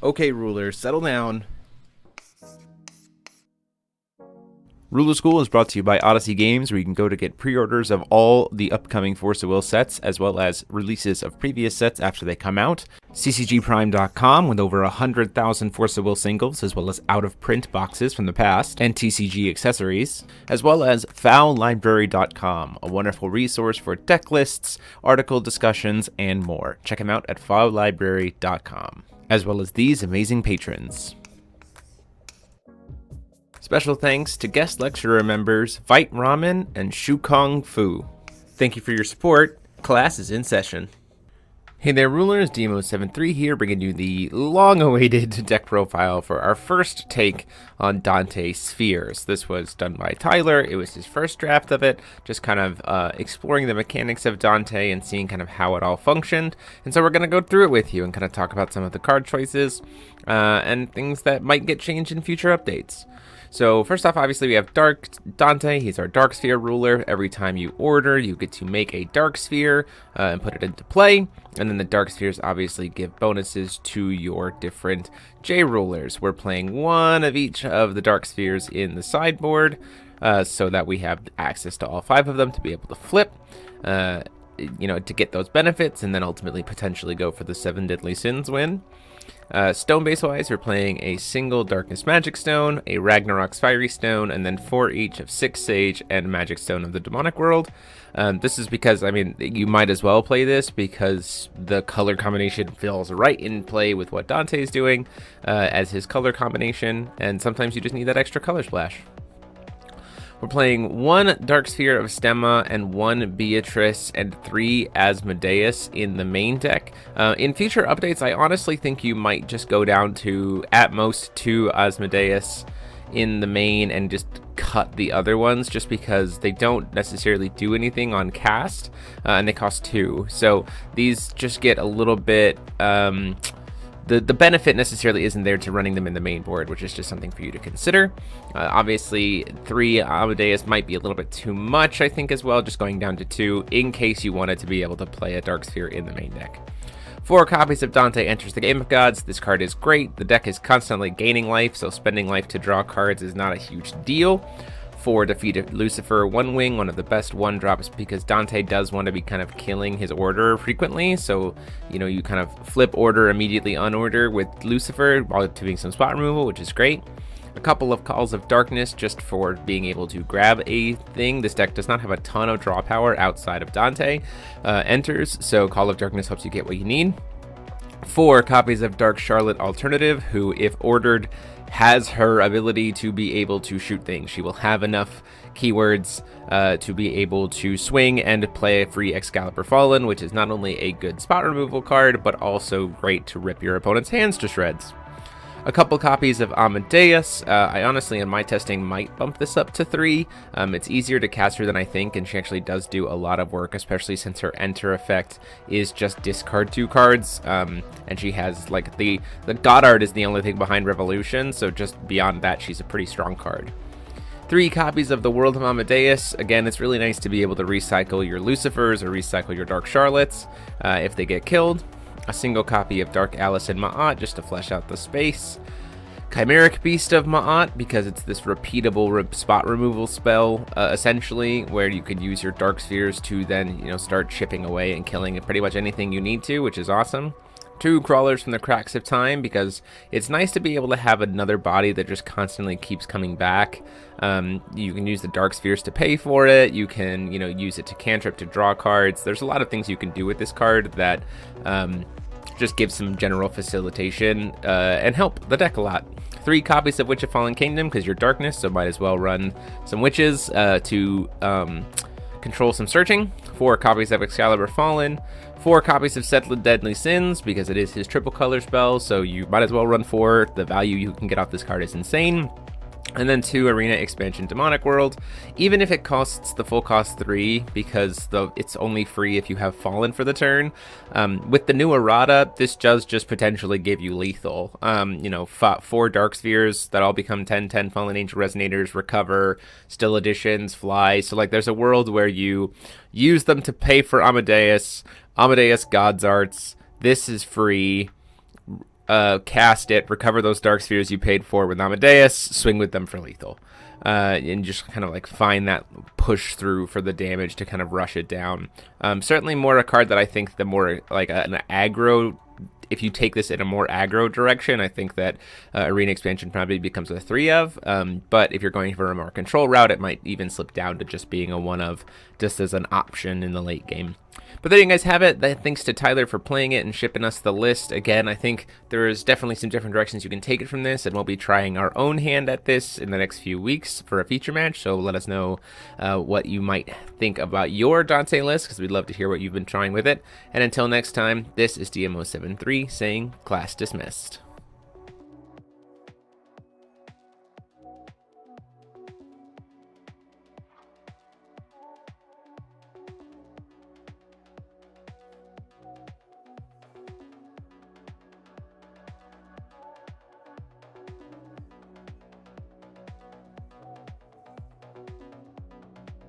Okay, rulers, settle down. Ruler School is brought to you by Odyssey Games, where you can go to get pre-orders of all the upcoming Force of Will sets, as well as releases of previous sets after they come out. CCGprime.com, with over 100,000 Force of Will singles, as well as out-of-print boxes from the past, and TCG accessories, as well as FowlLibrary.com, a wonderful resource for deck lists, article discussions, and more. Check them out at FowlLibrary.com, as well as these amazing patrons. Special thanks to guest lecturer members Vite Ramen and Shukong Fu. Thank you for your support. Class is in session. Hey there, rulers. DMO73 here, bringing you the long-awaited deck profile for our first take on Dante Spheres. This was done by Tyler. It was his first draft of it, just kind of exploring the mechanics of Dante and seeing kind of how it all functioned. And so we're going to go through it with you and kind of talk about some of the card choices and things that might get changed in future updates. So first off, obviously we have Dark Dante. He's our Dark Sphere ruler. Every time you order, you get to make a Dark Sphere and put it into play. And then the Dark Spheres obviously give bonuses to your different J rulers. We're playing one of each of the Dark Spheres in the sideboard so that we have access to all 5 of them to be able to flip, to get those benefits and then ultimately potentially go for the 7 Deadly Sins win. Stone base wise, we're playing a single Darkness Magic Stone, a Ragnarok's Fiery Stone, and then 4 each of 6 Sage and Magic Stone of the Demonic World. This is because, you might as well play this because the color combination feels right in play with what Dante's doing as his color combination, and sometimes you just need that extra color splash. We're playing 1 Dark Sphere of Stemma and 1 Beatrice and 3 Asmodeus in the main deck. In future updates, I honestly think you might just go down to, at most, 2 Asmodeus in the main and just cut the other ones, just because they don't necessarily do anything on cast, and they cost 2. So these just get a little bit... The benefit necessarily isn't there to running them in the main board, which is just something for you to consider. Obviously, 3 Amadeus might be a little bit too much, I think, as well, just going down to 2 in case you wanted to be able to play a Dark Sphere in the main deck. 4 copies of Dante Enters the Game of Gods. This card is great. The deck is constantly gaining life, so spending life to draw cards is not a huge deal. 4 Defeated Lucifer, 1 wing, one of the best 1-drops, because Dante does want to be kind of killing his order frequently, so you kind of flip order, immediately unorder with Lucifer while doing some spot removal, which is great. A couple of Calls of Darkness just for being able to grab a thing. This deck does not have a ton of draw power outside of Dante enters, so Call of Darkness helps you get what you need. 4 copies of Dark Charlotte Alternative, who, if ordered, has her ability to be able to shoot things. She will have enough keywords to be able to swing and play a free Excalibur Fallen, which is not only a good spot removal card, but also great to rip your opponent's hands to shreds. A couple copies of Amadeus. I honestly, in my testing, might bump this up to 3. It's easier to cast her than I think, and she actually does do a lot of work, especially since her enter effect is just discard 2 cards, and she has, the Goddard is the only thing behind Revolution, so just beyond that, she's a pretty strong card. 3 copies of the World of Amadeus. Again, it's really nice to be able to recycle your Lucifers or recycle your Dark Charlottes if they get killed. A single copy of Dark Alice in Ma'at just to flesh out the space. Chimeric Beast of Ma'at, because it's this repeatable spot removal spell, essentially, where you could use your Dark Spheres to then, start chipping away and killing pretty much anything you need to, which is awesome. 2 Crawlers from the Cracks of Time, because it's nice to be able to have another body that just constantly keeps coming back. You can use the Dark Spheres to pay for it. You can, use it to cantrip to draw cards. There's a lot of things you can do with this card that just give some general facilitation and help the deck a lot. 3 copies of Witch of Fallen Kingdom, because you're Darkness, so might as well run some Witches to control some searching. 4 copies of Excalibur Fallen. 4 copies of Settled Deadly Sins, because it is his triple color spell, so you might as well run 4. The value you can get off this card is insane. And then 2 Arena Expansion Demonic World, even if it costs the full cost 3, because it's only free if you have Fallen for the turn. With the new errata, this does just potentially give you lethal. 4 Dark Spheres that all become 10/10 Fallen Angel Resonators, recover, still additions, fly. So there's a world where you use them to pay for Amadeus God's Arts. This is free. cast it, recover those Dark Spheres you paid for with Amadeus, swing with them for lethal. And just kind of like find that push through for the damage to kind of rush it down. Certainly more a card that I think the more like an aggro, if you take this in a more aggro direction, I think that Arena Expansion probably becomes a 3 of. But if you're going for a more control route, it might even slip down to just being a 1 of, just as an option in the late game. But there you guys have it. Thanks to Tyler for playing it and shipping us the list. Again, I think there is definitely some different directions you can take it from this, and we'll be trying our own hand at this in the next few weeks for a feature match. So let us know what you might think about your Dante list, because we'd love to hear what you've been trying with it. And until next time, this is DMO73 saying class dismissed.